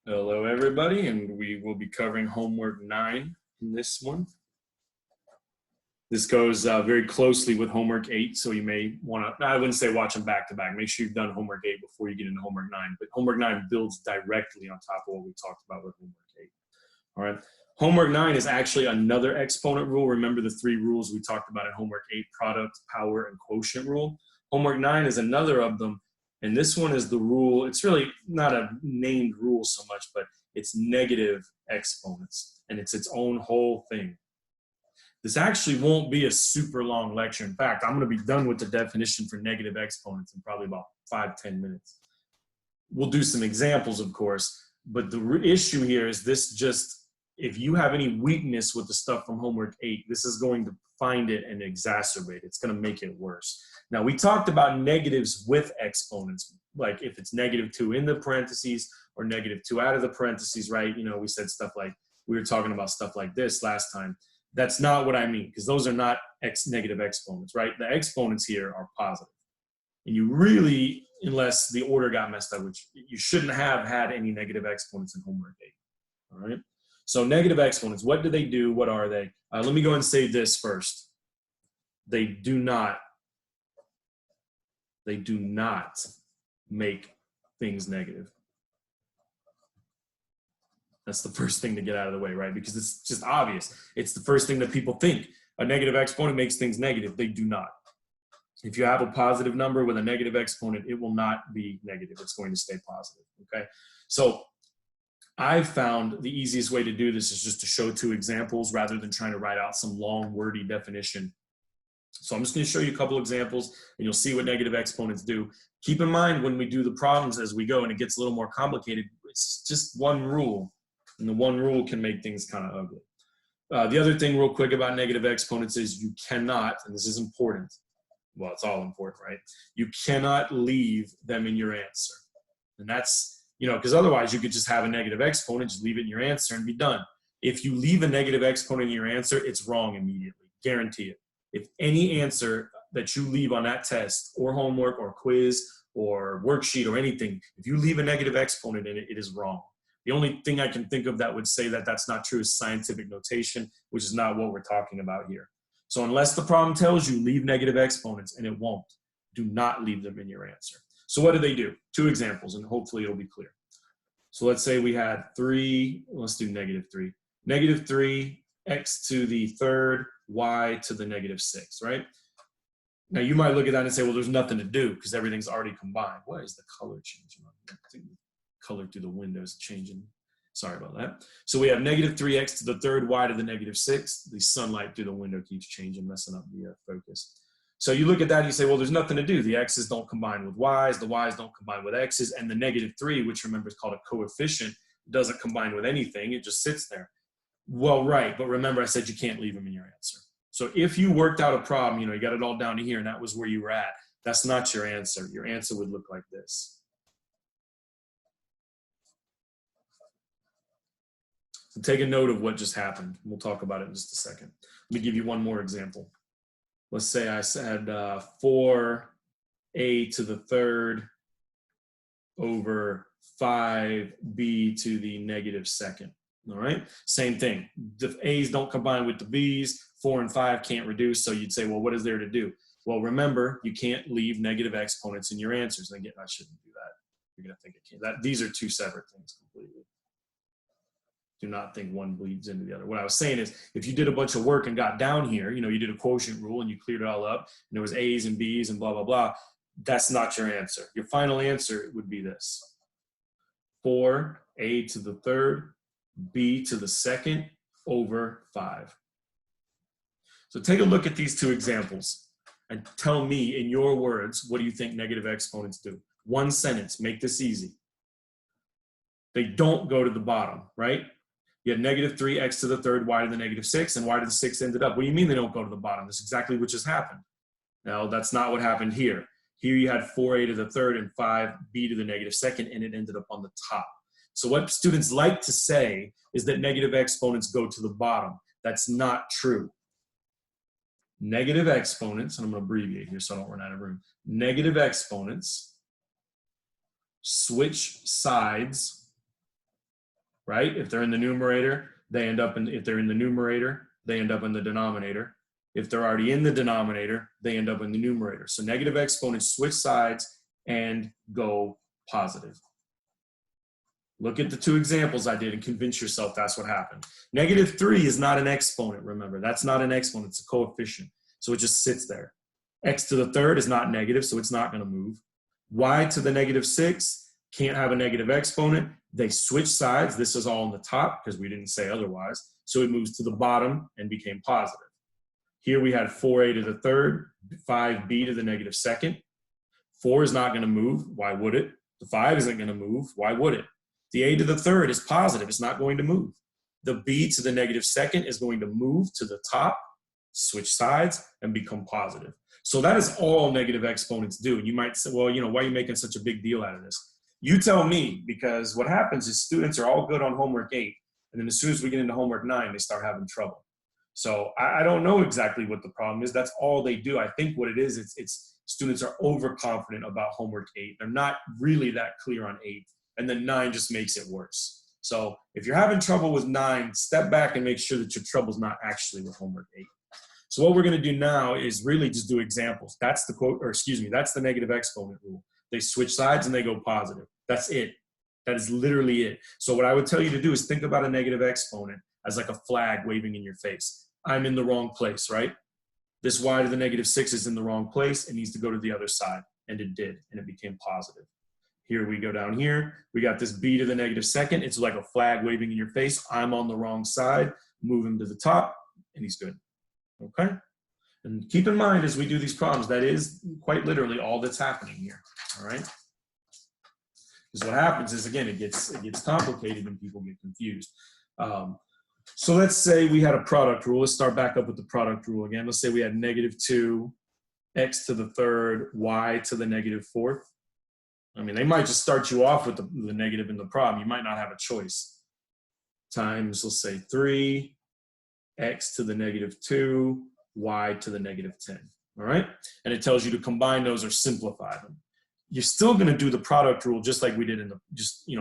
Hello, everybody, and we will be covering homework 9 in this one. This goes very closely with homework 8, so you may want to, I wouldn't say watch them back to back. Make sure you've done homework 8 before you get into homework 9, but homework 9 builds directly on top of what we talked about with homework 8. All right. Homework 9 is actually another exponent rule. Remember the 3 rules we talked about in homework 8, product, power, and quotient rule. Homework 9 is another of them. And this one is the rule. It's really not a named rule so much, but it's negative exponents. And it's its own whole thing. This actually won't be a super long lecture. In fact, I'm going to be done with the definition for negative exponents in probably about 5-10 minutes. We'll do some examples, of course. But the issue here is this just, if you have any weakness with the stuff from homework 8, this is going to find it and exacerbate it. It's going to make it worse. Now, we talked about negatives with exponents, like if it's -2 in the parentheses or -2 out of the parentheses, right? You know, we said stuff like, we were talking about stuff like this last time. That's not what I mean, because those are not negative exponents, right? The exponents here are positive. And you really, unless the order got messed up, which you shouldn't have had any negative exponents in homework 8, all right? So negative exponents, what do they do? What are they? Let me go and say this first. They do not make things negative. That's the first thing to get out of the way, right? Because it's just obvious. It's the first thing that people think. A negative exponent makes things negative. They do not. If you have a positive number with a negative exponent, it will not be negative. It's going to stay positive, okay? So I've found the easiest way to do this is just to show 2 examples rather than trying to write out some long, wordy definition. So I'm just going to show you a couple examples, and you'll see what negative exponents do. Keep in mind when we do the problems as we go, and it gets a little more complicated, it's just one rule, and the one rule can make things kind of ugly. The other thing real quick about negative exponents is you cannot, and this is important, well, it's all important, right? You cannot leave them in your answer. And that's, you know, because otherwise you could just have a negative exponent, just leave it in your answer and be done. If you leave a negative exponent in your answer, it's wrong immediately, guarantee it. If any answer that you leave on that test or homework or quiz or worksheet or anything, if you leave a negative exponent in it, it is wrong. The only thing I can think of that would say that that's not true is scientific notation, which is not what we're talking about here. So unless the problem tells you leave negative exponents, and it won't, do not leave them in your answer. So what do they do? 2 examples, and hopefully it'll be clear. So let's say we had 3, let's do -3. -3, x to the 3rd, y to the -6, right? Now you might look at that and say, well, there's nothing to do because everything's already combined. Why is the color changing? I think the color through the window is changing. Sorry about that. So we have -3x to the 3rd, y to the -6. The sunlight through the window keeps changing, messing up the focus. So you look at that and you say, well, there's nothing to do. The x's don't combine with y's, the y's don't combine with x's, and the -3, which remember is called a coefficient, doesn't combine with anything. It just sits there. Well, right, but remember I said you can't leave them in your answer. So if you worked out a problem, you know, you got it all down to here and that was where you were at, that's not your answer. Your answer would look like this. So take a note of what just happened. We'll talk about it in just a second. Let me give you one more example. Let's say I said 4a to the 3rd over 5b to the -2nd. All right, same thing. The a's don't combine with the b's, 4 and 5 can't reduce, so you'd say, well, what is there to do? Well, remember, you can't leave negative exponents in your answers. And again, I shouldn't do that. You're going to think it can. These are 2 separate things completely. Do not think one bleeds into the other. What I was saying is, if you did a bunch of work and got down here, you know, you did a quotient rule and you cleared it all up, and there was a's and b's and blah, blah, blah, that's not your answer. Your final answer would be this. 4a to the 3rd, b to the 2nd over 5. So take a look at these 2 examples and tell me in your words, what do you think negative exponents do? One sentence, make this easy. They don't go to the bottom, right? You had -3x to the 3rd, y to the -6, and y to the 6 ended up. What do you mean they don't go to the bottom? That's exactly what just happened. Now, that's not what happened here. Here you had 4a to the 3rd and 5b to the -2nd, and it ended up on the top. So what students like to say is that negative exponents go to the bottom. That's not true. Negative exponents, and I'm going to abbreviate here so I don't run out of room. Negative exponents switch sides right? If they're in the numerator, they end up in, if they're in the numerator, they end up in the denominator. If they're already in the denominator, they end up in the numerator. So negative exponents switch sides and go positive. Look at the two examples I did and convince yourself that's what happened. -3 is not an exponent, remember. That's not an exponent, it's a coefficient. So it just sits there. X to the third is not negative, so it's not going to move. Y to the -6 can't have a negative exponent. They switch sides. This is all on the top because we didn't say otherwise. So it moves to the bottom and became positive. Here we had 4a to the third, 5b to the -2nd. 4 is not going to move. Why would it? The 5 isn't going to move. Why would it? The a to the third is positive. It's not going to move. The b to the -2nd is going to move to the top, switch sides, and become positive. So that is all negative exponents do. And you might say, well, you know, why are you making such a big deal out of this? You tell me, because what happens is students are all good on homework 8, and then as soon as we get into homework 9, they start having trouble. So I don't know exactly what the problem is. That's all they do. I think what it is, it's students are overconfident about homework 8. They're not really that clear on 8, and then 9 just makes it worse. So if you're having trouble with 9, step back and make sure that your trouble's not actually with homework 8. So what we're going to do now is really just do examples. That's the quote, or excuse me, that's the negative exponent rule. They switch sides and they go positive. That's it. That is literally it. So what I would tell you to do is think about a negative exponent as like a flag waving in your face. I'm in the wrong place, right? This y to the -6 is in the wrong place. It needs to go to the other side. And it did, and it became positive. Here we go down here. We got this b to the -2nd. It's like a flag waving in your face. I'm on the wrong side. Move him to the top, and he's good. Okay? And keep in mind as we do these problems, that is quite literally all that's happening here. All right? Because what happens is, again, it gets complicated and people get confused. So let's say we had a product rule. Let's start back up with the product rule again. Let's say we had -2, x to the third, y to the -4th. I mean, they might just start you off with the negative in the problem. You might not have a choice. Times, let's say 3, x to the -2, y to the -10. All right? And it tells you to combine those or simplify them. You're still going to do the product rule just like we did in the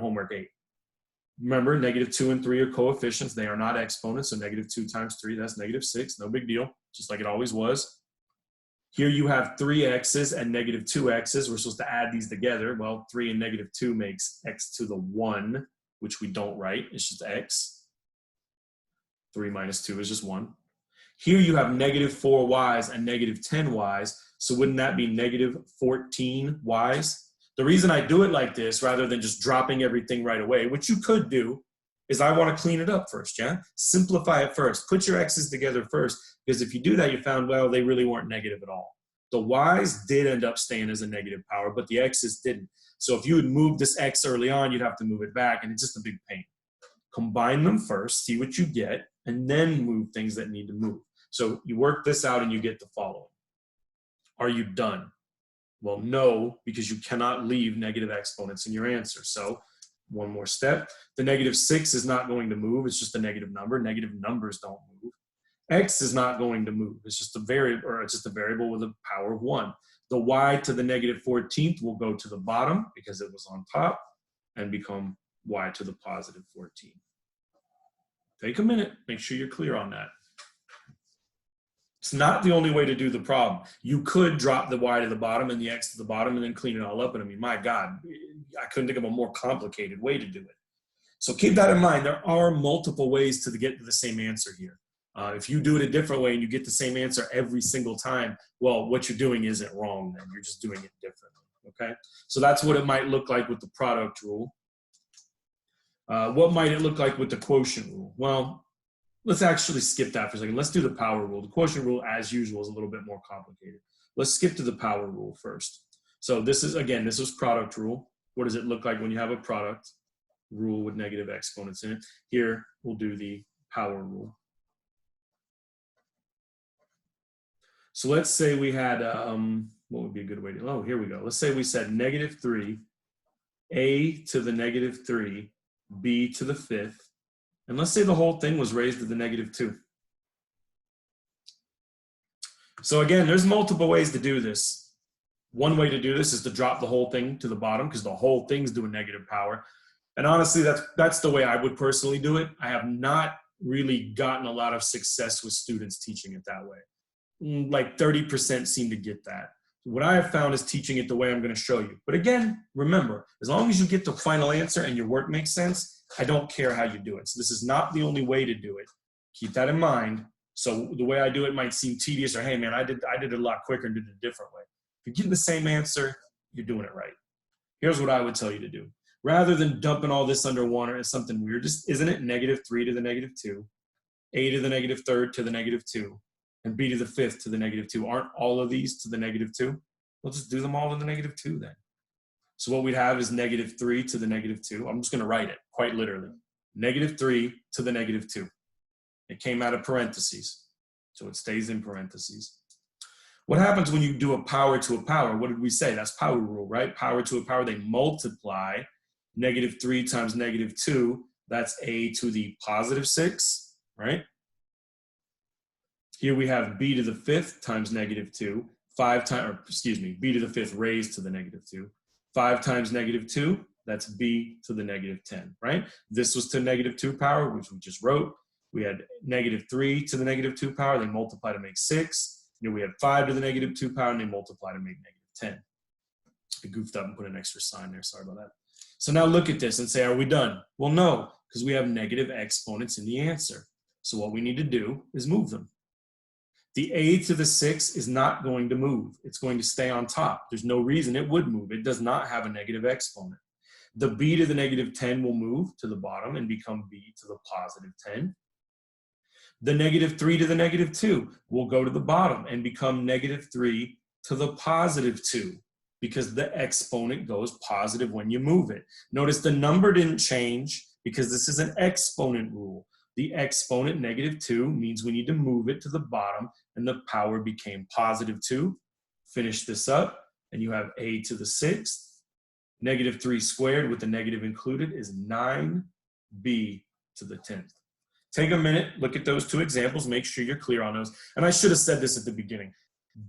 homework 8. Remember, -2 and 3 are coefficients. They are not exponents. So -2 times 3, that's -6. No big deal, just like it always was. Here you have 3 x's and -2 x's. We're supposed to add these together. Well, 3 and -2 makes x to the 1, which we don't write. It's just x. 3 minus 2 is just 1. Here you have -4 y's and -10 y's. So wouldn't that be -14 y's? The reason I do it like this, rather than just dropping everything right away, which you could do, is I want to clean it up first, yeah? Simplify it first. Put your x's together first, because if you do that, you found, well, they really weren't negative at all. The y's did end up staying as a negative power, but the x's didn't. So if you had moved this x early on, you'd have to move it back, and it's just a big pain. Combine them first, see what you get, and then move things that need to move. So you work this out and you get the following. Are you done? Well, no, because you cannot leave negative exponents in your answer. So one more step. The -6 is not going to move. It's just a negative number. Negative numbers don't move. X is not going to move. It's just a variable, or it's just a variable with a power of 1. The y to the -14th will go to the bottom because it was on top and become y to the +14. Take a minute. Make sure you're clear on that. It's not the only way to do the problem. You could drop the y to the bottom and the x to the bottom and then clean it all up. And I mean, my God, I couldn't think of a more complicated way to do it. So keep that in mind. There are multiple ways to get to the same answer here. If you do it a different way and you get the same answer every single time, well, what you're doing isn't wrong then. You're just doing it differently, okay? So that's what it might look like with the product rule. What might it look like with the quotient rule? Well, let's actually skip that for a second. Let's do the power rule. The quotient rule, as usual, is a little bit more complicated. Let's skip to the power rule first. So this is, again, this was product rule. What does it look like when you have a product rule with negative exponents in it? Here, we'll do the power rule. So let's say we had, what would be a good way to, oh, here we go. Let's say we said -3, a to the -3, b to the 5th, and let's say the whole thing was raised to the -2. So again, there's multiple ways to do this. One way to do this is to drop the whole thing to the bottom because the whole thing's doing negative power. And honestly, that's the way I would personally do it. I have not really gotten a lot of success with students teaching it that way. Like 30% seem to get that. What I have found is teaching it the way I'm going to show you. But again, remember, as long as you get the final answer and your work makes sense, I don't care how you do it. So this is not the only way to do it. Keep that in mind. So the way I do it might seem tedious, or hey man, I did it a lot quicker and did it a different way. If you're getting the same answer, you're doing it right. Here's what I would tell you to do. Rather than dumping all this under one or something weird, just isn't it -3 to the -2, a to the -3rd to the -2, and b to the 5th to the -2? Aren't all of these to the -2? We'll just do them all to the -2 then. So what we'd have is -3 to the -2. I'm just going to write it quite literally. -3 to the -2. It came out of parentheses, so it stays in parentheses. What happens when you do a power to a power? What did we say? That's power rule, right? Power to a power, they multiply. -3 times -2, that's a to the +6, right? Here we have b to the 5th times -2, b to the 5th raised to the -2. 5 times -2, that's b to the -10, right? This was to -2 power, which we just wrote. We had -3 to the -2 power, they multiply to make 6. You know, we had 5 to the -2 power, and they multiply to make -10. I goofed up and put an extra sign there, sorry about that. So now look at this and say, are we done? Well, no, because we have negative exponents in the answer. So what we need to do is move them. The a to the 6 is not going to move. It's going to stay on top. There's no reason it would move. It does not have a negative exponent. The b to the -10 will move to the bottom and become b to the +10. The -3 to the -2 will go to the bottom and become -3 to the +2, because the exponent goes positive when you move it. Notice the number didn't change because this is an exponent rule. The exponent -2 means we need to move it to the bottom, and the power became +2. Finish this up, and you have a to the 6th. -3 squared with the negative included is 9b to the 10th. Take a minute, look at those two examples, make sure you're clear on those. And I should have said this at the beginning.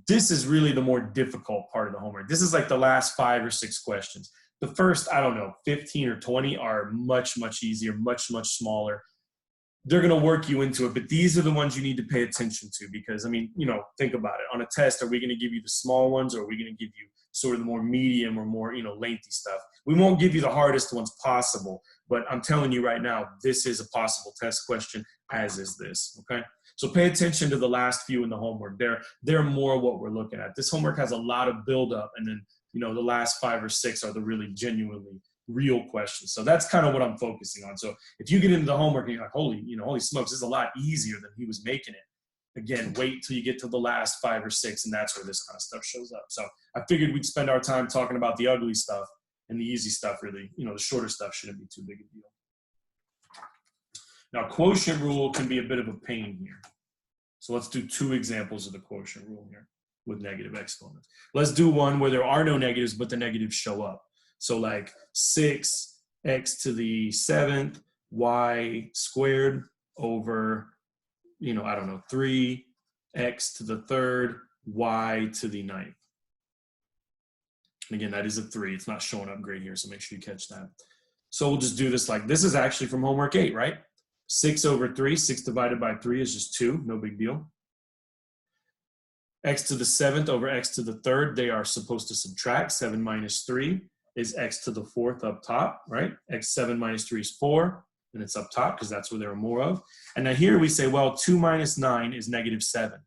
This is really the more difficult part of the homework. This is like the last 5 or 6 questions. The first, I don't know, 15 or 20 are much, much easier, much, much smaller. They're going to work you into it, but these are the ones you need to pay attention to, because, I mean, you know, think about it. On a test, are we going to give you the small ones, or are we going to give you sort of the more medium or more, you know, lengthy stuff? We won't give you the hardest ones possible, but I'm telling you right now, this is a possible test question, as is this, okay? So pay attention to the last few in the homework. They're more what we're looking at. This homework has a lot of buildup, and then, you know, the last 5 or 6 are the really genuinely real questions. So that's kind of what I'm focusing on. So if you get into the homework and you're like, holy smokes, this is a lot easier than he was making it. Again, wait till you get to the last 5 or 6, and that's where this kind of stuff shows up. So I figured we'd spend our time talking about the ugly stuff, and the easy stuff really, you know, the shorter stuff shouldn't be too big a deal. Now, quotient rule can be a bit of a pain here. So let's do 2 examples of the quotient rule here with negative exponents. Let's do one where there are no negatives, but the negatives show up. So like 6x to the 7th y squared over, you know, I don't know, 3x to the 3rd y to the 9th. And again, that is a 3. It's not showing up great here, so make sure you catch that. So we'll just do this like, this is actually from homework 8, right? 6 over 3, 6 divided by 3 is just 2, no big deal. X to the 7th over x to the 3rd, they are supposed to subtract. 7 minus 3 is x to the 4th up top, right? x7 minus 3 is 4, and it's up top because that's where there are more of. And now here we say, well, 2 minus 9 is -7.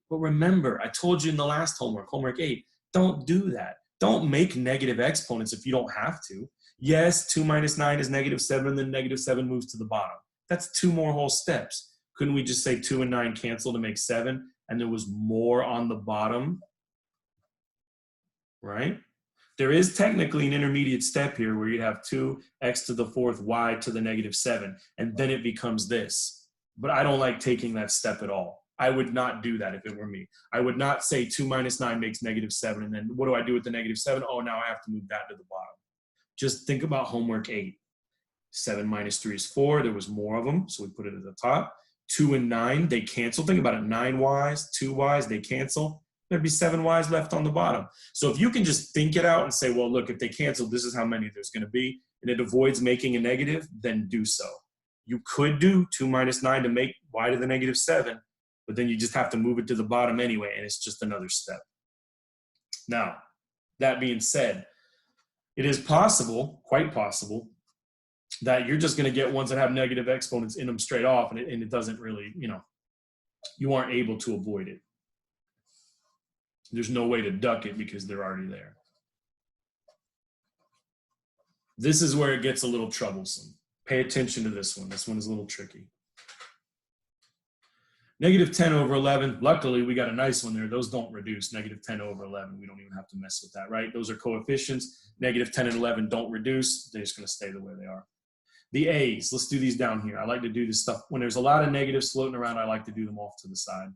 But remember, I told you in the last homework, homework 8, don't do that. Don't make negative exponents if you don't have to. Yes, 2 minus 9 is -7, and then -7 moves to the bottom. That's 2 more whole steps. Couldn't we just say 2 and 9 cancel to make 7, and there was more on the bottom, right? There is technically an intermediate step here where you have 2x to the 4th y to the -7, and then it becomes this. But I don't like taking that step at all. I would not do that if it were me. I would not say 2 minus 9 makes -7, and then what do I do with the -7? Oh, now I have to move that to the bottom. Just think about homework 8. 7 minus 3 is 4. There was more of them, so we put it at the top. 2 and 9, they cancel. Think about it. 9 y's, 2 y's, they cancel. There'd be 7 y's left on the bottom. So if you can just think it out and say, well, look, if they cancel, this is how many there's going to be, and it avoids making a negative, then do so. You could do 2 minus 9 to make y to the negative 7, but then you just have to move it to the bottom anyway, and it's just another step. Now, that being said, it is possible, quite possible, that you're just going to get ones that have negative exponents in them straight off, and it doesn't really, you aren't able to avoid it. There's no way to duck it because they're already there. This is where it gets a little troublesome. Pay attention to this one. This one is a little tricky. Negative 10 over 11. Luckily, we got a nice one there. Those don't reduce. Negative 10 over 11. We don't even have to mess with that, right? Those are coefficients. Negative 10 and 11 don't reduce. They're just going to stay the way they are. The A's. Let's do these down here. I like to do this stuff. When there's a lot of negatives floating around, I like to do them off to the side.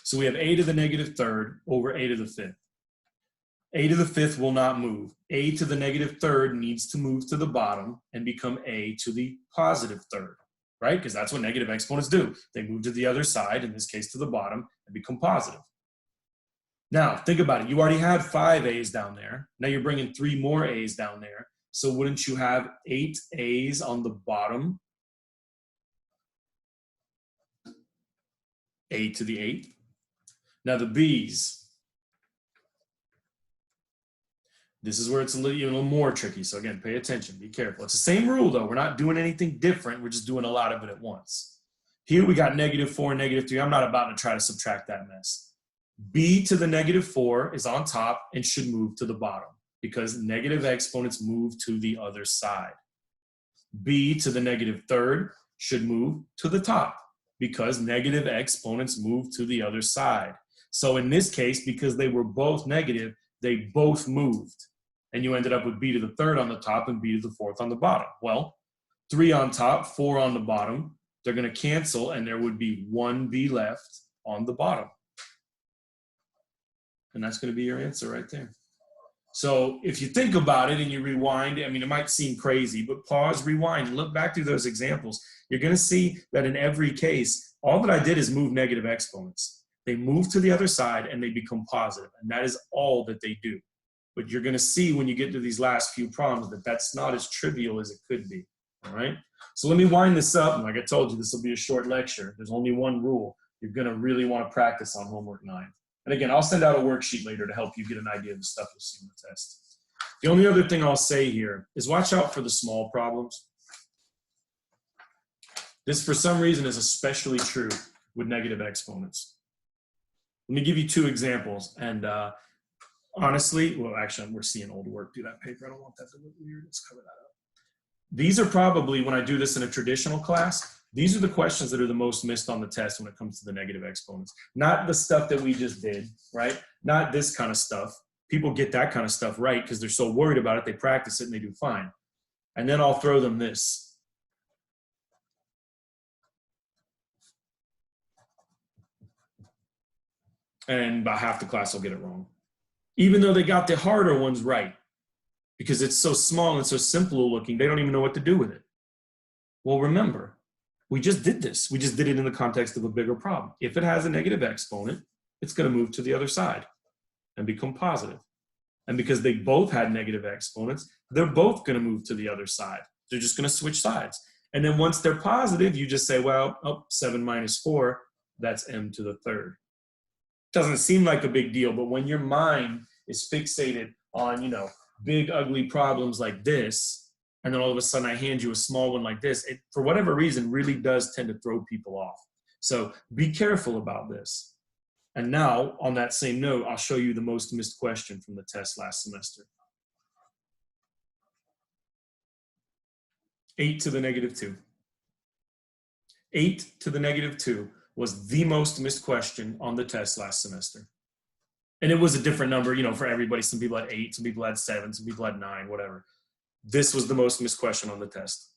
So we have a to the negative third over a to the fifth. A to the fifth will not move. A to the negative third needs to move to the bottom and become a to the positive third, right? Because that's what negative exponents do. They move to the other side, in this case to the bottom, and become positive. Now, think about it. You already had 5 A's down there. Now you're bringing 3 more A's down there. So wouldn't you have 8 A's on the bottom? A to the 8th. Now the B's. This is where it's a little more tricky. So again, pay attention, be careful. It's the same rule though. We're not doing anything different. We're just doing a lot of it at once. Here we got negative 4 and negative 3. I'm not about to try to subtract that mess. B to the negative 4 is on top and should move to the bottom because negative exponents move to the other side. B to the negative third should move to the top because negative exponents move to the other side. So in this case, because they were both negative, they both moved. And you ended up with b to the third on the top and b to the fourth on the bottom. Well, 3 on top, 4 on the bottom. They're going to cancel, and there would be 1b left on the bottom. And that's going to be your answer right there. So if you think about it and you rewind, I mean, it might seem crazy, but pause, rewind, look back through those examples. You're going to see that in every case, all that I did is move negative exponents. They move to the other side, and they become positive. And that is all that they do. But you're going to see when you get to these last few problems that that's not as trivial as it could be, all right? So let me wind this up. And like I told you, this will be a short lecture. There's only one rule. You're going to really want to practice on homework 9. And again, I'll send out a worksheet later to help you get an idea of the stuff you'll see on the test. The only other thing I'll say here is watch out for the small problems. This, for some reason, is especially true with negative exponents. Let me give you 2 examples. And honestly, well, actually, we're seeing old work. Do that paper. I don't want that to look weird. Let's cover that up. These are probably, when I do this in a traditional class, these are the questions that are the most missed on the test when it comes to the negative exponents. Not the stuff that we just did, right? Not this kind of stuff. People get that kind of stuff right because they're so worried about it, they practice it and they do fine. And then I'll throw them this. And about half the class will get it wrong. Even though they got the harder ones right. Because it's so small and so simple looking, they don't even know what to do with it. Well, remember, we just did this. We just did it in the context of a bigger problem. If it has a negative exponent, it's going to move to the other side and become positive. And because they both had negative exponents, they're both going to move to the other side. They're just going to switch sides. And then once they're positive, you just say, well, 7 minus 4, that's m to the third. Doesn't seem like a big deal, but when your mind is fixated on, big, ugly problems like this, and then all of a sudden I hand you a small one like this, it, for whatever reason, really does tend to throw people off. So be careful about this. And now, on that same note, I'll show you the most missed question from the test last semester. 8 to the negative 2. 8 to the negative 2 was the most missed question on the test last semester. And it was a different number, for everybody. Some people had 8, some people had 7, some people had 9, whatever. This was the most missed question on the test.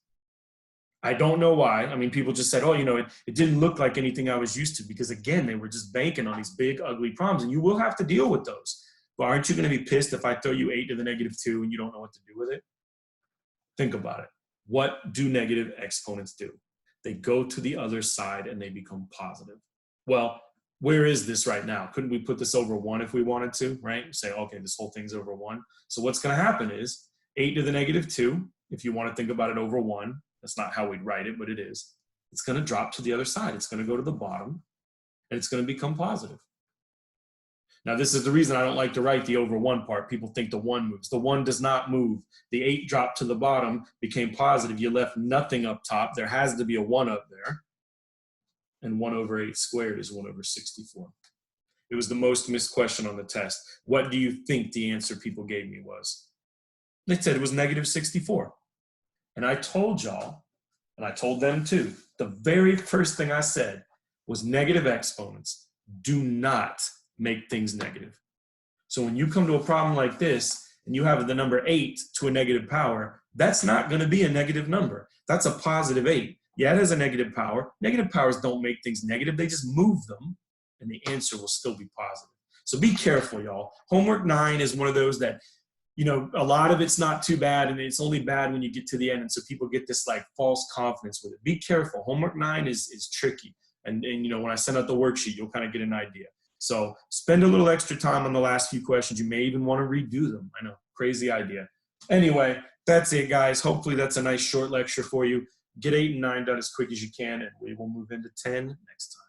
I don't know why. I mean, people just said, it didn't look like anything I was used to because, again, they were just banking on these big, ugly problems. And you will have to deal with those. But aren't you going to be pissed if I throw you 8 to the negative 2 and you don't know what to do with it? Think about it. What do negative exponents do? They go to the other side and they become positive. Well, where is this right now? Couldn't we put this over 1 if we wanted to, right? Say, okay, this whole thing's over 1. So what's going to happen is 8 to the negative 2 if you want to think about it over 1, that's not how we'd write it, but it is. It's going to drop to the other side. It's going to go to the bottom, and it's going to become positive. Now, this is the reason I don't like to write the over 1 part. People think the 1 moves. The 1 does not move. The 8 dropped to the bottom, became positive. You left nothing up top. There has to be a 1 up there. And 1 over 8 squared is 1 over 64. It was the most missed question on the test. What do you think the answer people gave me was? They said it was negative 64. And I told y'all, and I told them too, the very first thing I said was negative exponents do not make things negative. So when you come to a problem like this and you have the number 8 to a negative power, that's not going to be a negative number. That's a positive 8. Yeah, it has a negative power. Negative powers don't make things negative. They just move them, and the answer will still be positive. So be careful, y'all. Homework 9 is one of those that, you know, a lot of it's not too bad, and it's only bad when you get to the end, and so people get this like false confidence with it. Be careful. Homework 9 is tricky, and you know, when I send out the worksheet, you'll kind of get an idea. So spend a little extra time on the last few questions. You may even want to redo them. I know, crazy idea. Anyway, that's it, guys. Hopefully that's a nice short lecture for you. Get 8 and 9 done as quick as you can, and we will move into 10 next time.